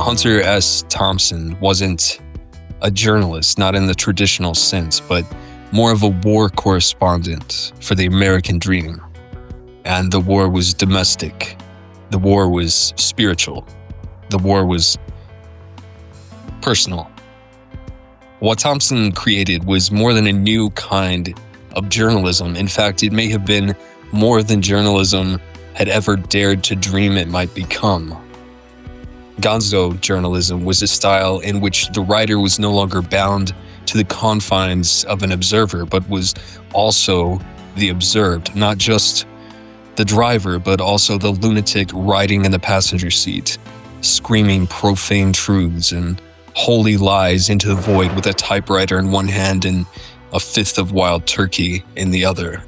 Hunter S. Thompson wasn't a journalist, not in the traditional sense, but more of a war correspondent for the American dream. And the war was domestic. The war was spiritual. The war was personal. What Thompson created was more than a new kind of journalism. In fact, it may have been more than journalism had ever dared to dream it might become. Gonzo journalism was a style in which the writer was no longer bound to the confines of an observer, but was also the observed, not just the driver, but also the lunatic riding in the passenger seat, screaming profane truths and holy lies into the void with a typewriter in one hand and a fifth of wild turkey in the other.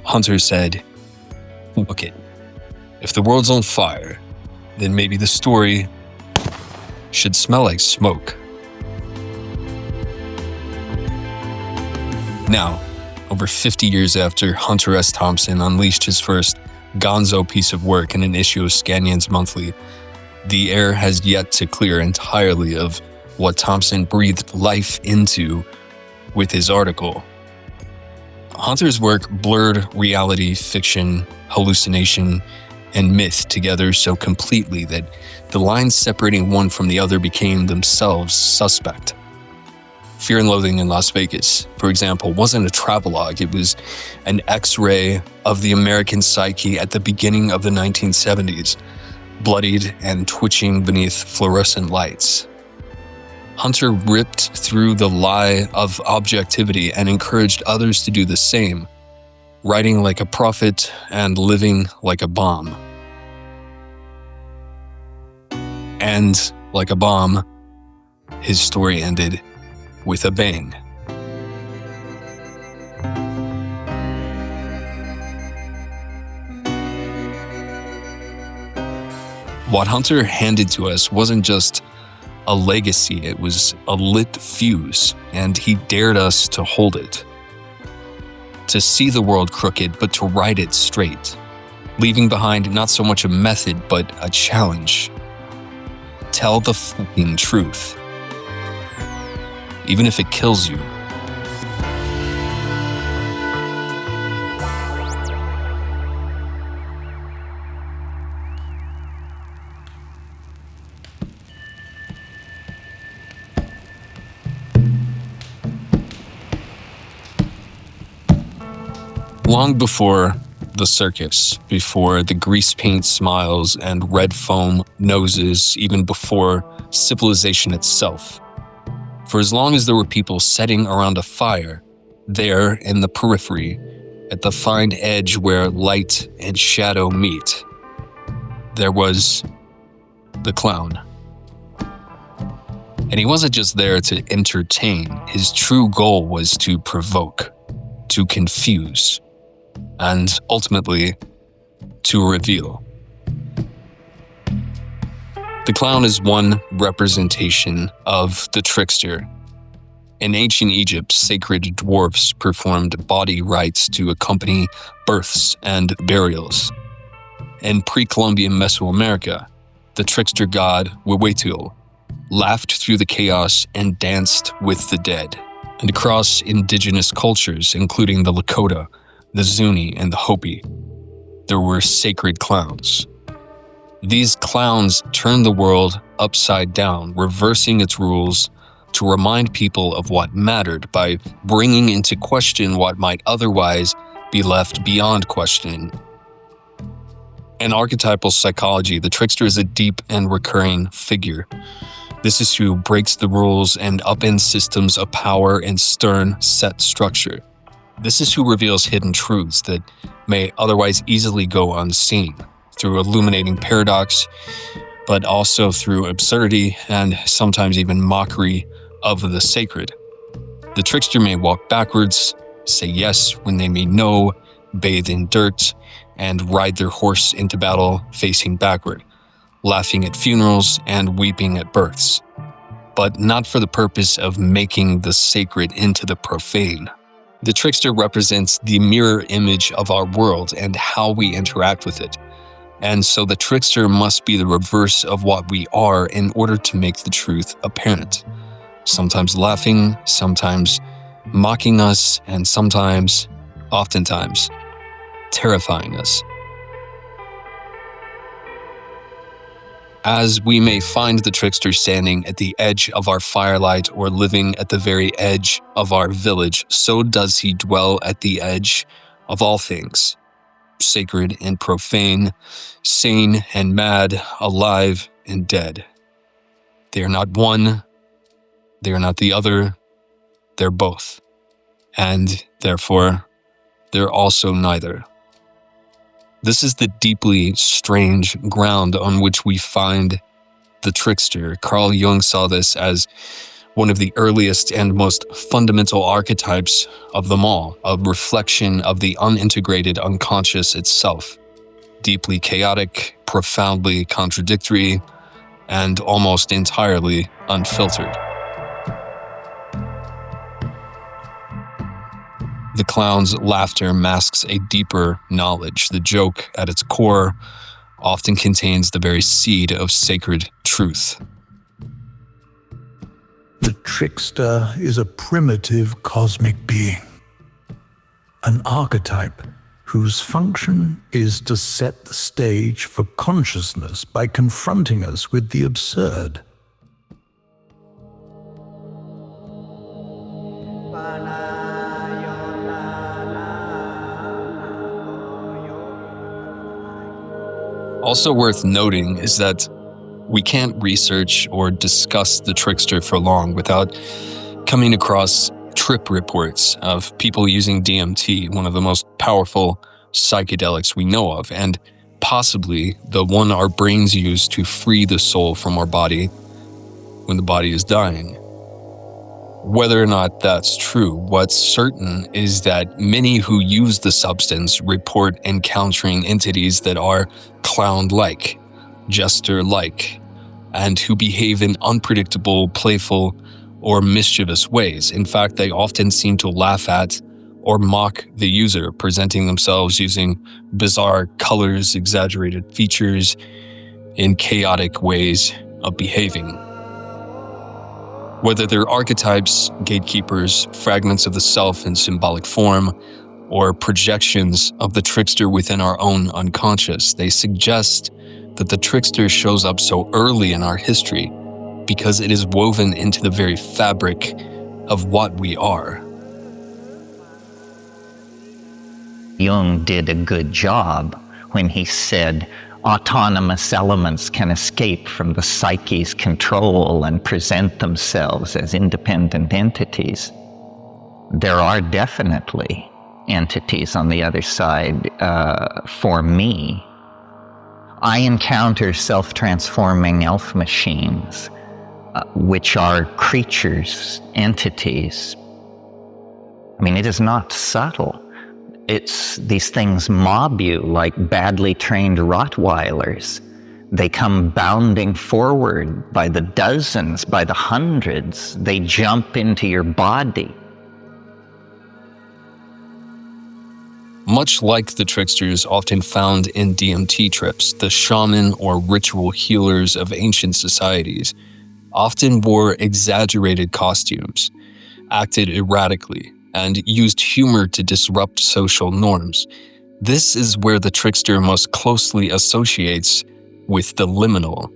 Hunter said, "Look it, if the world's on fire, then maybe the story should smell like smoke." Now, over 50 years after Hunter S. Thompson unleashed his first gonzo piece of work in an issue of Scanian's Monthly, the air has yet to clear entirely of what Thompson breathed life into with his article. Hunter's work blurred reality, fiction, hallucination, and myth together so completely that the lines separating one from the other became themselves suspect. Fear and Loathing in Las Vegas, for example, wasn't a travelogue. It was an X-ray of the American psyche at the beginning of the 1970s, bloodied and twitching beneath fluorescent lights. Hunter ripped through the lie of objectivity and encouraged others to do the same, writing like a prophet and living like a bomb. And like a bomb, his story ended with a bang. What Hunter handed to us wasn't just a legacy, it was a lit fuse, and he dared us to hold it. To see the world crooked, but to write it straight, leaving behind not so much a method, but a challenge. Tell the fucking truth, even if it kills you. Long before the circus, before the grease paint smiles and red foam noses, even before civilization itself, for as long as there were people sitting around a fire, there in the periphery, at the fine edge where light and shadow meet, there was the clown. And he wasn't just there to entertain. His true goal was to provoke, to confuse, and ultimately to reveal. The clown is one representation of the trickster. In ancient Egypt, sacred dwarfs performed body rites to accompany births and burials. In pre-Columbian Mesoamerica, the trickster god Huehuetlacatl laughed through the chaos and danced with the dead. And across indigenous cultures, including the Lakota, the Zuni, and the Hopi, there were sacred clowns. These clowns turned the world upside down, reversing its rules to remind people of what mattered by bringing into question what might otherwise be left beyond question. In archetypal psychology, the trickster is a deep and recurring figure. This is who breaks the rules and upends systems of power and stern set structure. This is who reveals hidden truths that may otherwise easily go unseen, through illuminating paradox, but also through absurdity and sometimes even mockery of the sacred. The trickster may walk backwards, say yes when they mean no, bathe in dirt, and ride their horse into battle facing backward, laughing at funerals and weeping at births, but not for the purpose of making the sacred into the profane. The trickster represents the mirror image of our world and how we interact with it. And so the trickster must be the reverse of what we are in order to make the truth apparent. Sometimes laughing, sometimes mocking us, and oftentimes, terrifying us. As we may find the trickster standing at the edge of our firelight or living at the very edge of our village, so does he dwell at the edge of all things, sacred and profane, sane and mad, alive and dead. They are not one, they are not the other, they're both. And therefore, they're also neither. This is the deeply strange ground on which we find the trickster. Carl Jung saw this as one of the earliest and most fundamental archetypes of them all, a reflection of the unintegrated unconscious itself, deeply chaotic, profoundly contradictory, and almost entirely unfiltered. The clown's laughter masks a deeper knowledge. The joke, at its core, often contains the very seed of sacred truth. The trickster is a primitive cosmic being, an archetype whose function is to set the stage for consciousness by confronting us with the absurd. Also worth noting is that we can't research or discuss the trickster for long without coming across trip reports of people using DMT, one of the most powerful psychedelics we know of, and possibly the one our brains use to free the soul from our body when the body is dying. Whether or not that's true, what's certain is that many who use the substance report encountering entities that are clown-like, jester-like, and who behave in unpredictable, playful, or mischievous ways. In fact, they often seem to laugh at or mock the user, presenting themselves using bizarre colors, exaggerated features, and chaotic ways of behaving. Whether they're archetypes, gatekeepers, fragments of the self in symbolic form, or projections of the trickster within our own unconscious, they suggest that the trickster shows up so early in our history because it is woven into the very fabric of what we are. Jung did a good job when he said autonomous elements can escape from the psyche's control and present themselves as independent entities. There are definitely entities on the other side for me. I encounter self-transforming elf machines, which are creatures, entities. I mean, it is not subtle. It's these things mob you like badly trained Rottweilers. They come bounding forward by the dozens, by the hundreds. They jump into your body. Much like the tricksters often found in DMT trips, the shaman or ritual healers of ancient societies often wore exaggerated costumes, acted erratically, and used humor to disrupt social norms. This is where the trickster most closely associates with the liminal,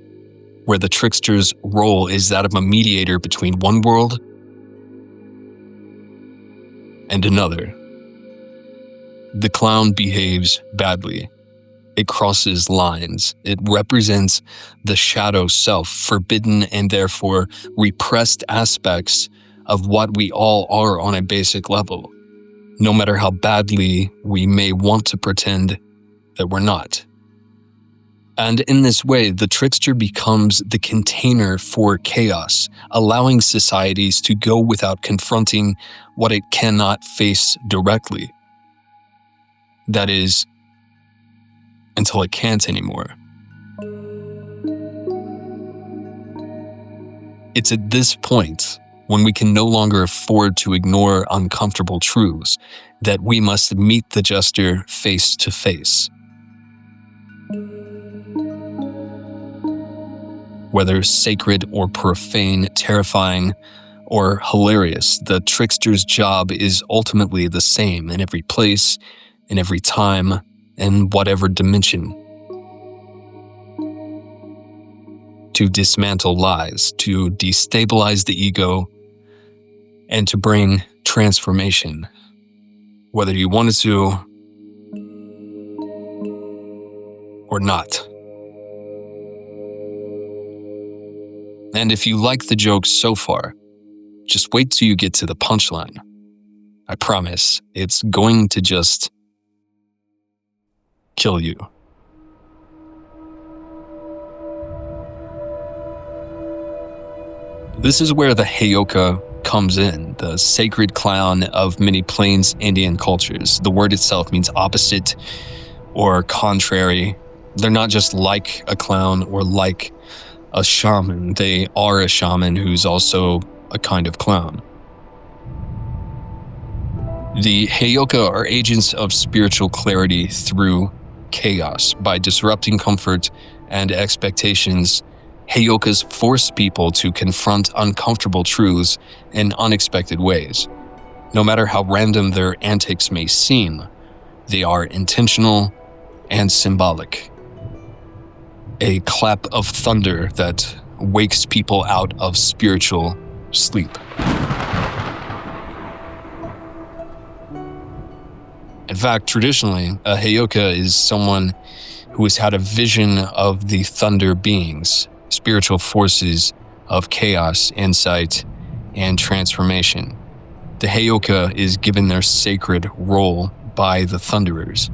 where the trickster's role is that of a mediator between one world and another. The clown behaves badly. It crosses lines. It represents the shadow self, forbidden and therefore repressed aspects of what we all are on a basic level, no matter how badly we may want to pretend that we're not. And in this way, the trickster becomes the container for chaos, allowing societies to go without confronting what it cannot face directly. That is, until it can't anymore. It's at this point, when we can no longer afford to ignore uncomfortable truths, that we must meet the jester face to face. Whether sacred or profane, terrifying or hilarious, the trickster's job is ultimately the same in every place, in every time, in whatever dimension. To dismantle lies, to destabilize the ego, and to bring transformation, whether you wanted to or not. And if you like the joke so far, just wait till you get to the punchline. I promise, it's going to just kill you. This is where the Heyoka comes in, the sacred clown of many Plains Indian cultures. The word itself means opposite or contrary. They're not just like a clown or like a shaman. They are a shaman who's also a kind of clown. The Heyoka are agents of spiritual clarity through chaos. By disrupting comfort and expectations, Heyokas force people to confront uncomfortable truths in unexpected ways. No matter how random their antics may seem, they are intentional and symbolic. A clap of thunder that wakes people out of spiritual sleep. In fact, traditionally, a Heyoka is someone who has had a vision of the thunder beings, spiritual forces of chaos, insight, and transformation. The Heyoka is given their sacred role by the Thunderers.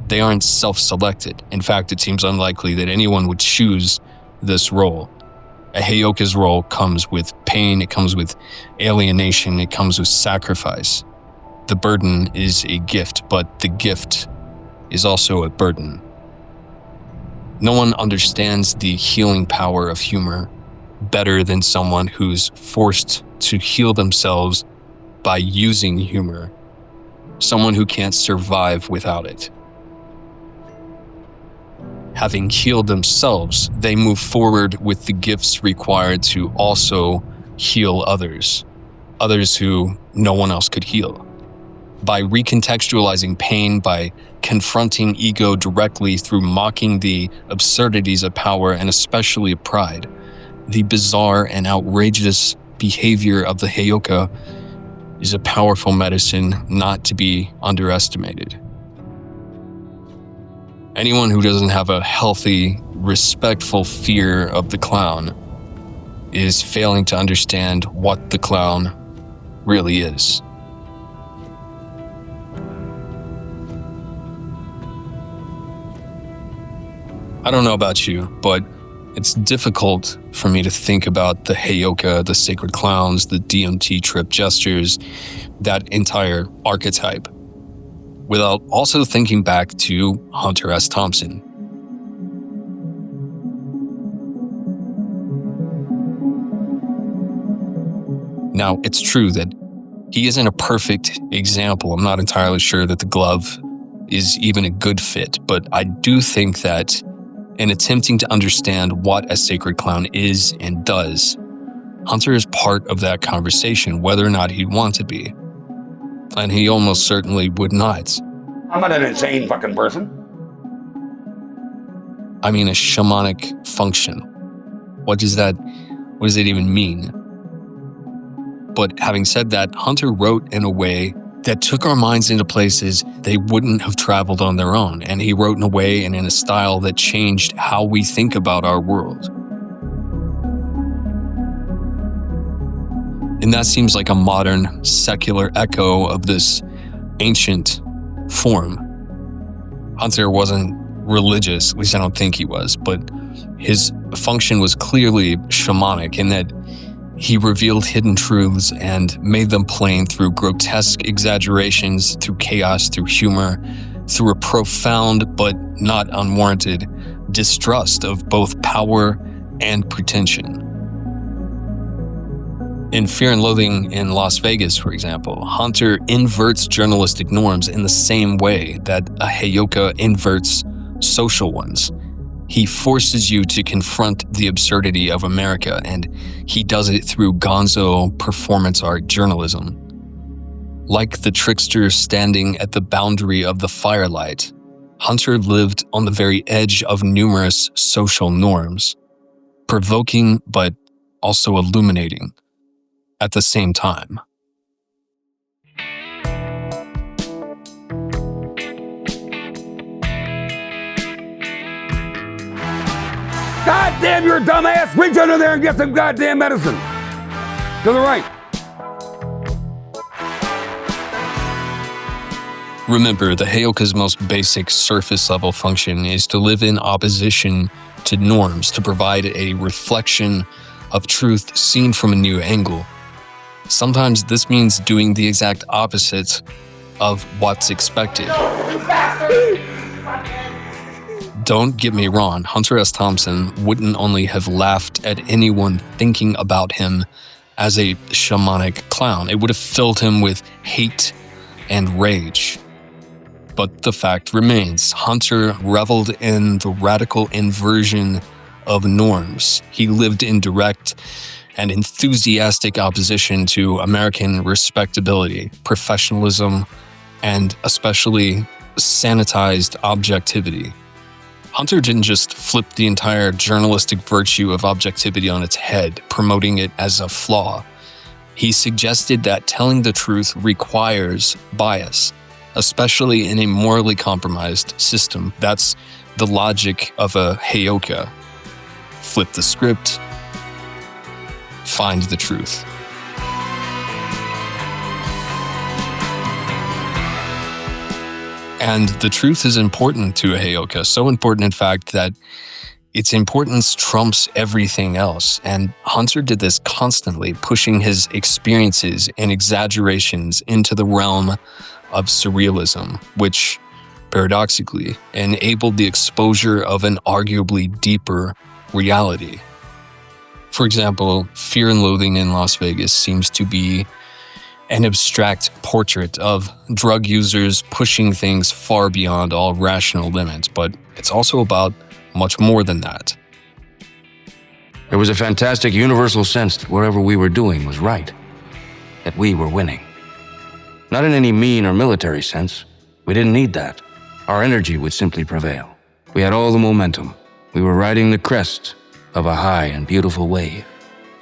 They aren't self-selected. In fact, it seems unlikely that anyone would choose this role. A Heyoka's role comes with pain, it comes with alienation, it comes with sacrifice. The burden is a gift, but the gift is also a burden. No one understands the healing power of humor better than someone who's forced to heal themselves by using humor, someone who can't survive without it. Having healed themselves, they move forward with the gifts required to also heal others who no one else could heal. By recontextualizing pain, by confronting ego directly through mocking the absurdities of power and especially of pride, the bizarre and outrageous behavior of the Heyoka is a powerful medicine not to be underestimated. Anyone who doesn't have a healthy, respectful fear of the clown is failing to understand what the clown really is. I don't know about you, but it's difficult for me to think about the Heyoka, the sacred clowns, the DMT trip gestures, that entire archetype, without also thinking back to Hunter S. Thompson. Now, it's true that he isn't a perfect example. I'm not entirely sure that the glove is even a good fit, but I do think that in attempting to understand what a sacred clown is and does, Hunter is part of that conversation, whether or not he'd want to be. And he almost certainly would not. I'm not an insane fucking person. I mean, a shamanic function. What does it even mean? But having said that, Hunter wrote in a way that took our minds into places they wouldn't have traveled on their own. And he wrote in a way and in a style that changed how we think about our world. And that seems like a modern, secular echo of this ancient form. Hunter wasn't religious, at least I don't think he was, but his function was clearly shamanic in that he revealed hidden truths and made them plain through grotesque exaggerations, through chaos, through humor, through a profound but not unwarranted distrust of both power and pretension. In Fear and Loathing in Las Vegas, for example, Hunter inverts journalistic norms in the same way that a Heyoka inverts social ones. He forces you to confront the absurdity of America, and he does it through gonzo performance art journalism. Like the trickster standing at the boundary of the firelight, Hunter lived on the very edge of numerous social norms, provoking but also illuminating at the same time. God damn, you're a dumbass! Reach under there and get some goddamn medicine! To the right. Remember, the Heyoka's most basic surface-level function is to live in opposition to norms, to provide a reflection of truth seen from a new angle. Sometimes this means doing the exact opposite of what's expected. Don't get me wrong, Hunter S. Thompson wouldn't only have laughed at anyone thinking about him as a shamanic clown. It would have filled him with hate and rage. But the fact remains, Hunter reveled in the radical inversion of norms. He lived in direct and enthusiastic opposition to American respectability, professionalism, and especially sanitized objectivity. Hunter didn't just flip the entire journalistic virtue of objectivity on its head, promoting it as a flaw. He suggested that telling the truth requires bias, especially in a morally compromised system. That's the logic of a Heyoka. Flip the script, find the truth. And the truth is important to a Heyoka, so important in fact that its importance trumps everything else. And Hunter did this constantly, pushing his experiences and exaggerations into the realm of surrealism, which paradoxically enabled the exposure of an arguably deeper reality. For example, Fear and Loathing in Las Vegas seems to be an abstract portrait of drug users pushing things far beyond all rational limits, but it's also about much more than that. There was a fantastic universal sense that whatever we were doing was right, that we were winning. Not in any mean or military sense. We didn't need that. Our energy would simply prevail. We had all the momentum. We were riding the crest of a high and beautiful wave.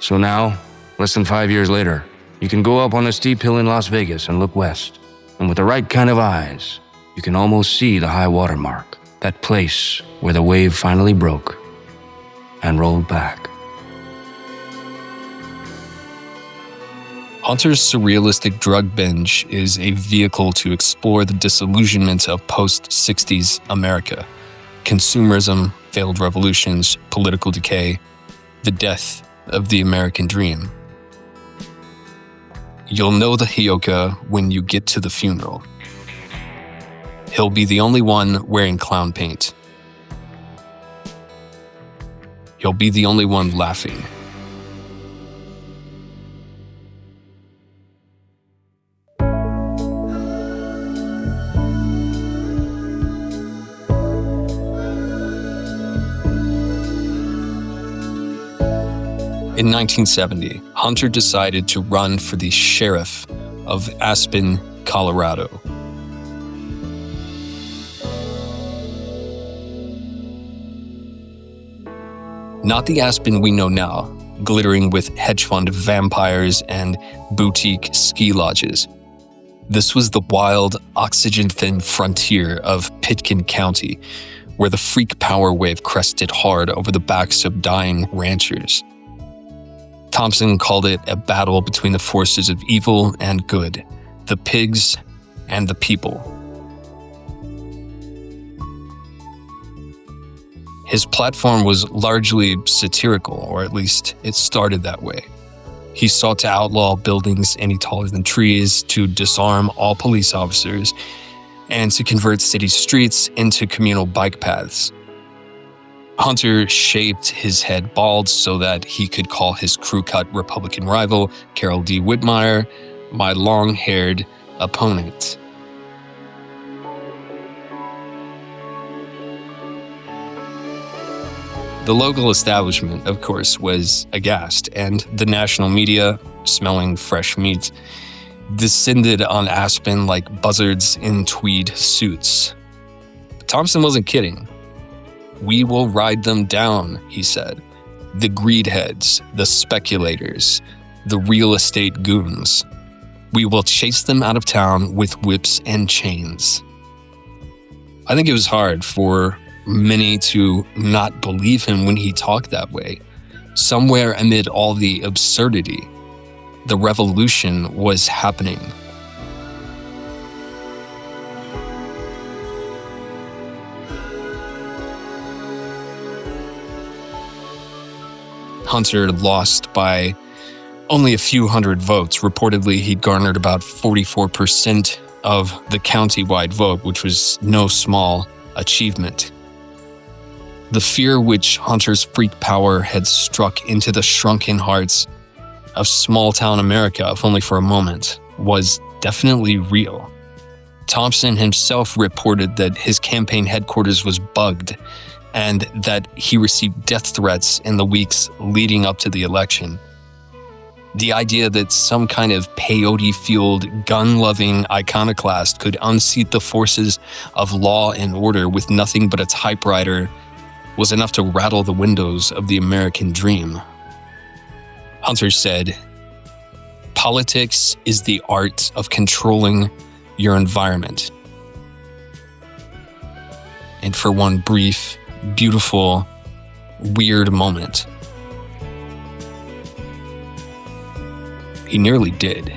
So now, less than 5 years later, you can go up on a steep hill in Las Vegas and look west. And with the right kind of eyes, you can almost see the high water mark, that place where the wave finally broke and rolled back. Hunter's surrealistic drug binge is a vehicle to explore the disillusionment of post-60s America. Consumerism, failed revolutions, political decay, the death of the American dream. You'll know the Heyoka when you get to the funeral. He'll be the only one wearing clown paint. He'll be the only one laughing. In 1970, Hunter decided to run for the sheriff of Aspen, Colorado. Not the Aspen we know now, glittering with hedge fund vampires and boutique ski lodges. This was the wild, oxygen-thin frontier of Pitkin County, where the freak power wave crested hard over the backs of dying ranchers. Thompson called it a battle between the forces of evil and good, the pigs and the people. His platform was largely satirical, or at least it started that way. He sought to outlaw buildings any taller than trees, to disarm all police officers, and to convert city streets into communal bike paths. Hunter shaved his head bald so that he could call his crew-cut Republican rival, Carol D. Whitmire, my long-haired opponent. The local establishment, of course, was aghast, and the national media, smelling fresh meat, descended on Aspen like buzzards in tweed suits. But Thompson wasn't kidding. "We will ride them down," he said. "The greedheads, the speculators, the real estate goons. We will chase them out of town with whips and chains." I think it was hard for many to not believe him when he talked that way. Somewhere amid all the absurdity, the revolution was happening. Hunter lost by only a few hundred votes. Reportedly, he'd garnered about 44% of the county-wide vote, which was no small achievement. The fear which Hunter's freak power had struck into the shrunken hearts of small-town America, if only for a moment, was definitely real. Thompson himself reported that his campaign headquarters was bugged and that he received death threats in the weeks leading up to the election. The idea that some kind of peyote-fueled, gun-loving iconoclast could unseat the forces of law and order with nothing but a typewriter was enough to rattle the windows of the American dream. Hunter said, "Politics is the art of controlling your environment." And for one brief, beautiful, weird moment, he nearly did.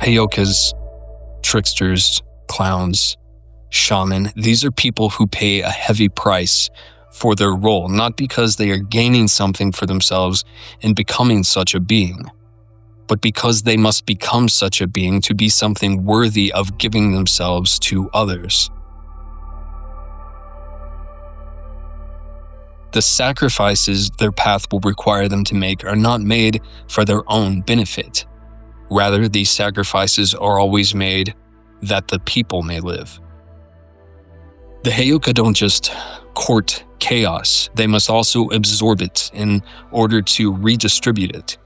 Heyokas, tricksters, clowns, shaman, these are people who pay a heavy price for their role, not because they are gaining something for themselves in becoming such a being, but because they must become such a being to be something worthy of giving themselves to others. The sacrifices their path will require them to make are not made for their own benefit. Rather, these sacrifices are always made that the people may live. The Heyoka don't just court chaos, they must also absorb it in order to redistribute it.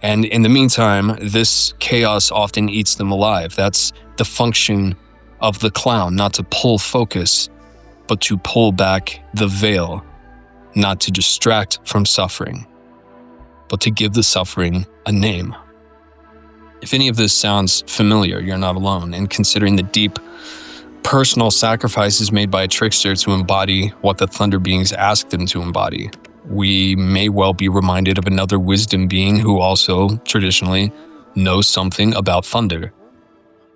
And in the meantime, this chaos often eats them alive. That's the function of the clown, not to pull focus, but to pull back the veil, not to distract from suffering, but to give the suffering a name. If any of this sounds familiar, you're not alone in considering the deep personal sacrifices made by a trickster to embody what the Thunder Beings asked them to embody. We may well be reminded of another wisdom being who also, traditionally, knows something about thunder.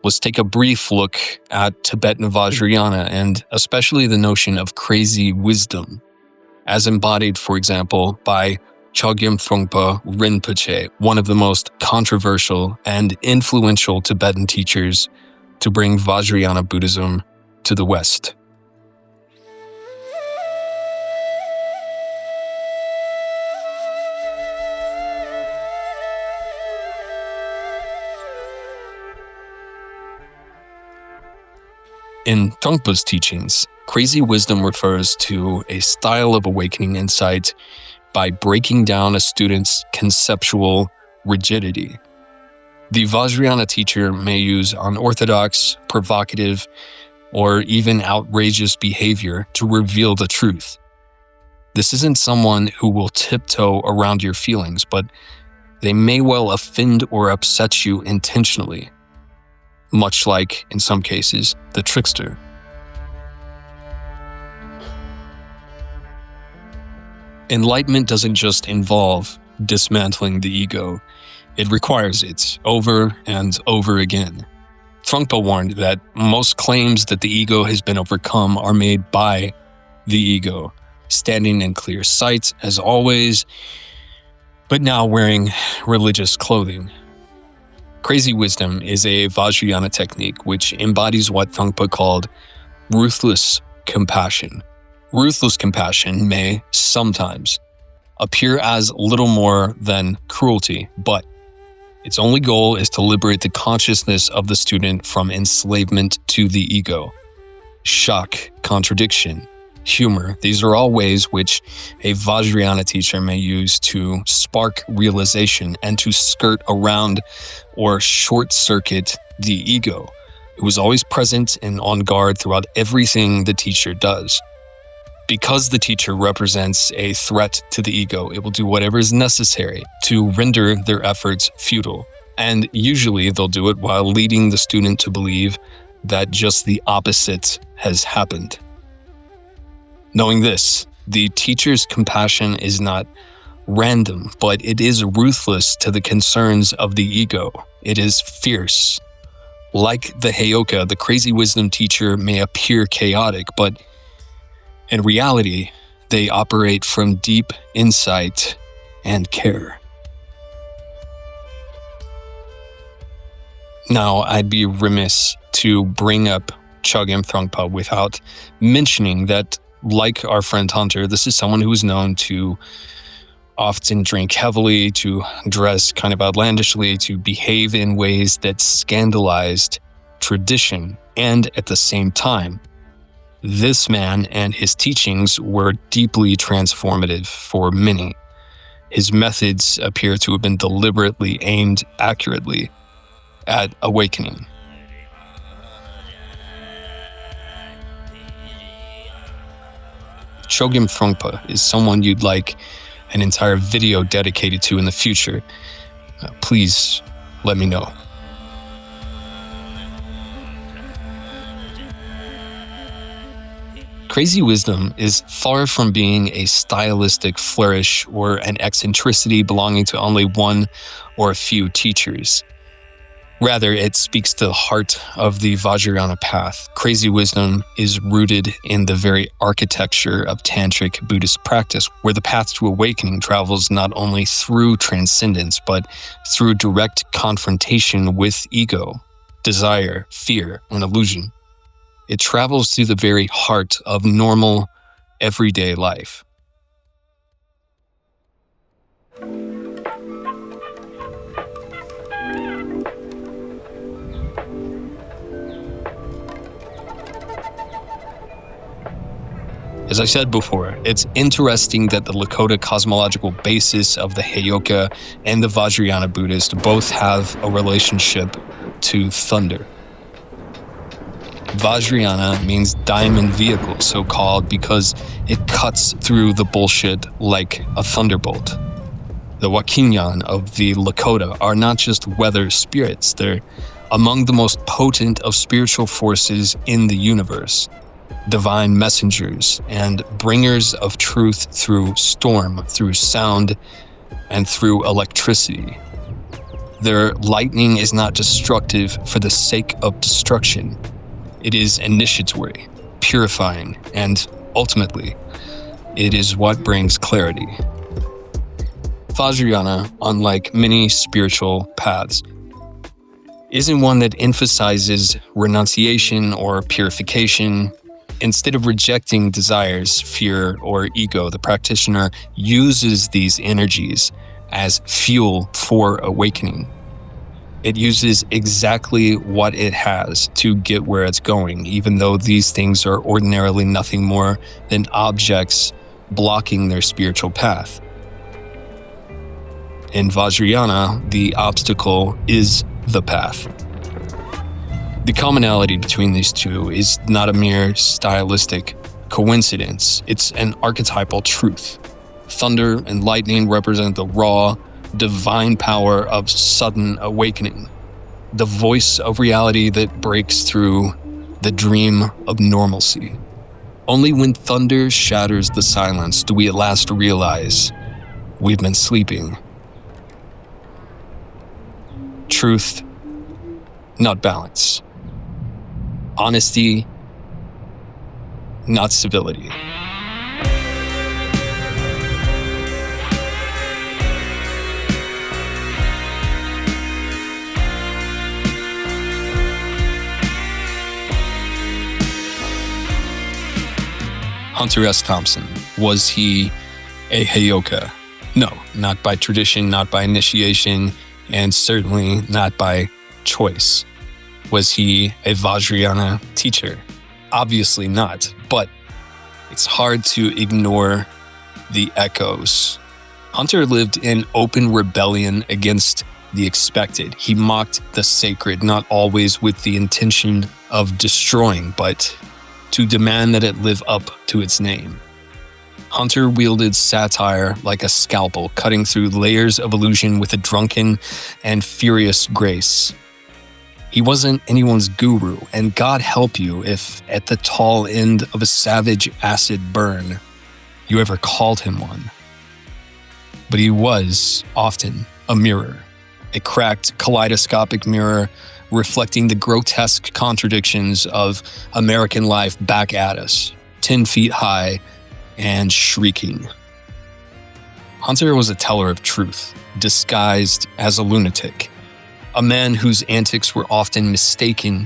Let's take a brief look at Tibetan Vajrayana and especially the notion of crazy wisdom, as embodied, for example, by Chogyam Trungpa Rinpoche, one of the most controversial and influential Tibetan teachers to bring Vajrayana Buddhism to the West. In Trungpa's teachings, crazy wisdom refers to a style of awakening insight by breaking down a student's conceptual rigidity. The Vajrayana teacher may use unorthodox, provocative, or even outrageous behavior to reveal the truth. This isn't someone who will tiptoe around your feelings, but they may well offend or upset you intentionally, much like, in some cases, the trickster. Enlightenment doesn't just involve dismantling the ego, it requires it over and over again. Trungpa warned that most claims that the ego has been overcome are made by the ego, standing in clear sight as always, but now wearing religious clothing. Crazy wisdom is a Vajrayana technique which embodies what Trungpa called ruthless compassion. Ruthless compassion may sometimes appear as little more than cruelty, but its only goal is to liberate the consciousness of the student from enslavement to the ego. Shock, contradiction, humor, these are all ways which a Vajrayana teacher may use to spark realization and to skirt around or short-circuit the ego, who is always present and on guard throughout everything the teacher does. Because the teacher represents a threat to the ego, it will do whatever is necessary to render their efforts futile. And usually they'll do it while leading the student to believe that just the opposite has happened. Knowing this, the teacher's compassion is not random, but it is ruthless to the concerns of the ego. It is fierce. Like the Heyoka, the crazy wisdom teacher may appear chaotic, but in reality, they operate from deep insight and care. Now, I'd be remiss to bring up Chogyam Trungpa without mentioning that, like our friend Hunter, this is someone who is known to often drink heavily, to dress kind of outlandishly, to behave in ways that scandalized tradition. And at the same time, this man and his teachings were deeply transformative for many. His methods appear to have been deliberately aimed accurately at awakening. Chogyam Trungpa is someone you'd like an entire video dedicated to in the future. Please let me know. Crazy wisdom is far from being a stylistic flourish or an eccentricity belonging to only one or a few teachers. Rather, it speaks to the heart of the Vajrayana path. Crazy wisdom is rooted in the very architecture of Tantric Buddhist practice, where the path to awakening travels not only through transcendence, but through direct confrontation with ego, desire, fear, and illusion. It travels through the very heart of normal, everyday life. As I said before, it's interesting that the Lakota cosmological basis of the Heyoka and the Vajrayana Buddhist both have a relationship to thunder. Vajrayana means diamond vehicle, so called because it cuts through the bullshit like a thunderbolt. The Wakinyan of the Lakota are not just weather spirits, they're among the most potent of spiritual forces in the universe. Divine messengers and bringers of truth through storm, through sound, and through electricity. Their lightning is not destructive for the sake of destruction. It is initiatory, purifying, and ultimately, it is what brings clarity. Vajrayana, unlike many spiritual paths, isn't one that emphasizes renunciation or purification. Instead of rejecting desires, fear, or ego, the practitioner uses these energies as fuel for awakening. It uses exactly what it has to get where it's going, even though these things are ordinarily nothing more than objects blocking their spiritual path. In Vajrayana, the obstacle is the path. The commonality between these two is not a mere stylistic coincidence, it's an archetypal truth. Thunder and lightning represent the raw, divine power of sudden awakening, the voice of reality that breaks through the dream of normalcy. Only when thunder shatters the silence do we at last realize we've been sleeping. Truth, not balance. Honesty, not civility. Hunter S. Thompson, was he a Heyoka? No, not by tradition, not by initiation, and certainly not by choice. Was he a Vajrayana teacher? Obviously not, but it's hard to ignore the echoes. Hunter lived in open rebellion against the expected. He mocked the sacred, not always with the intention of destroying, but to demand that it live up to its name. Hunter wielded satire like a scalpel, cutting through layers of illusion with a drunken and furious grace. He wasn't anyone's guru, and God help you if, at the tall end of a savage acid burn, you ever called him one. But he was often a mirror, a cracked kaleidoscopic mirror reflecting the grotesque contradictions of American life back at us, 10 feet high and shrieking. Hunter was a teller of truth, disguised as a lunatic, a man whose antics were often mistaken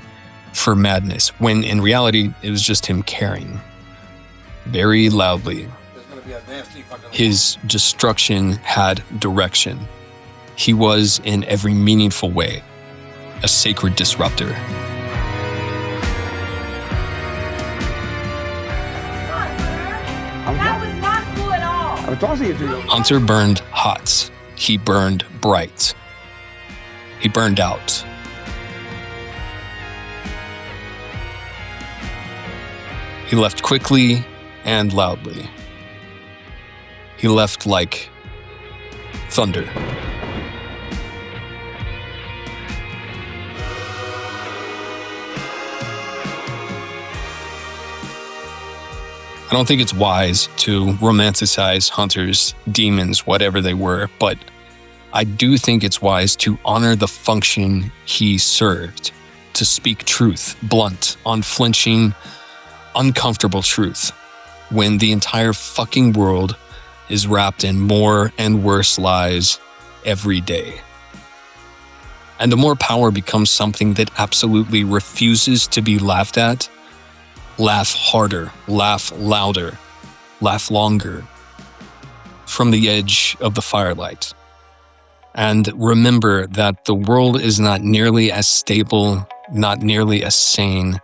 for madness, when in reality, it was just him caring. Very loudly. His destruction had direction. He was, in every meaningful way, a sacred disruptor. That was not cool at all. I was tossing it to you. Hunter burned hot. He burned bright. He burned out. He left quickly and loudly. He left like thunder. I don't think it's wise to romanticize Hunter's demons, whatever they were, but I do think it's wise to honor the function he served, to speak truth, blunt, unflinching, uncomfortable truth, when the entire fucking world is wrapped in more and worse lies every day. And the more power becomes something that absolutely refuses to be laughed at, laugh harder, laugh louder, laugh longer, from the edge of the firelight. And remember that the world is not nearly as stable, not nearly as sane,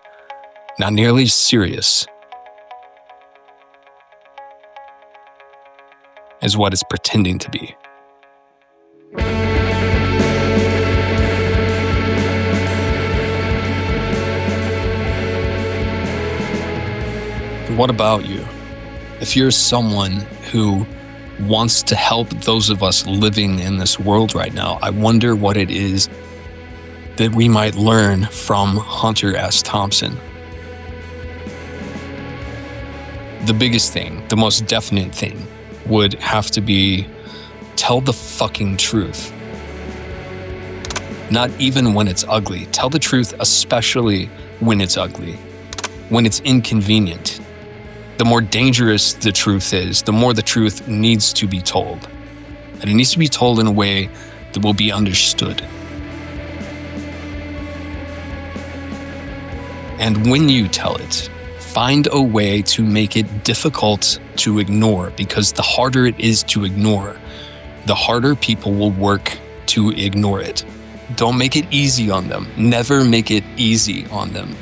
not nearly as serious as what it's pretending to be. What about you? If you're someone who wants to help those of us living in this world right now, I wonder what it is that we might learn from Hunter S. Thompson. The biggest thing, the most definite thing, would have to be tell the fucking truth. Not even when it's ugly. Tell the truth, especially when it's ugly, when it's inconvenient. The more dangerous the truth is, the more the truth needs to be told. And it needs to be told in a way that will be understood. And when you tell it, find a way to make it difficult to ignore, because the harder it is to ignore, the harder people will work to ignore it. Don't make it easy on them. Never make it easy on them.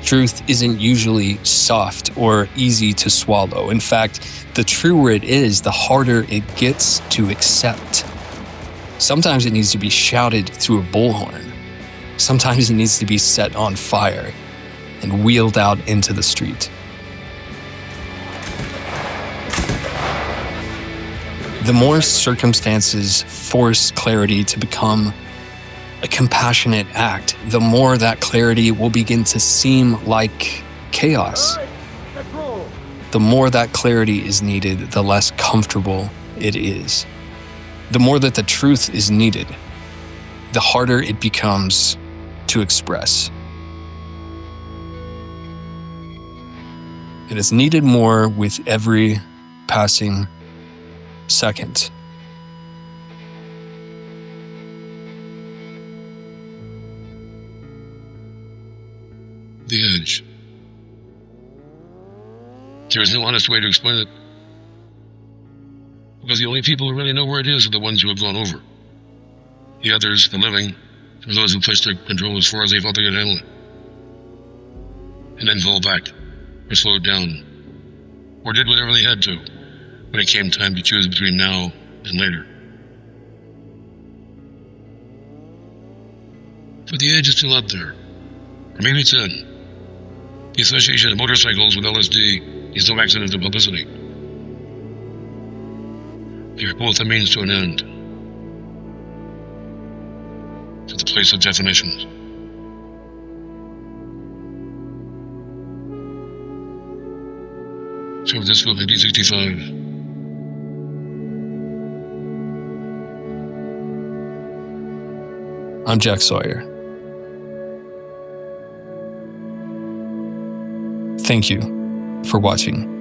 Truth isn't usually soft or easy to swallow. In fact, the truer it is, the harder it gets to accept. Sometimes it needs to be shouted through a bullhorn. Sometimes it needs to be set on fire and wheeled out into the street. The more circumstances force clarity to become a compassionate act, the more that clarity will begin to seem like chaos. The more that clarity is needed, the less comfortable it is. The more that the truth is needed, the harder it becomes to express. It is needed more with every passing second. The edge. There is no honest way to explain it. because the only people who really know where it is are the ones who have gone over. The others, the living, are those who pushed their control as far as they thought they could handle it. And then fell back, or slowed down, or did whatever they had to when it came time to choose between now and later. But the edge is still out there. Or maybe it's in. The association of motorcycles with LSD is no accidental publicity. They are both a means to an end. To the place of definitions. San Francisco, 1965. I'm Jack Sawyer. Thank you for watching.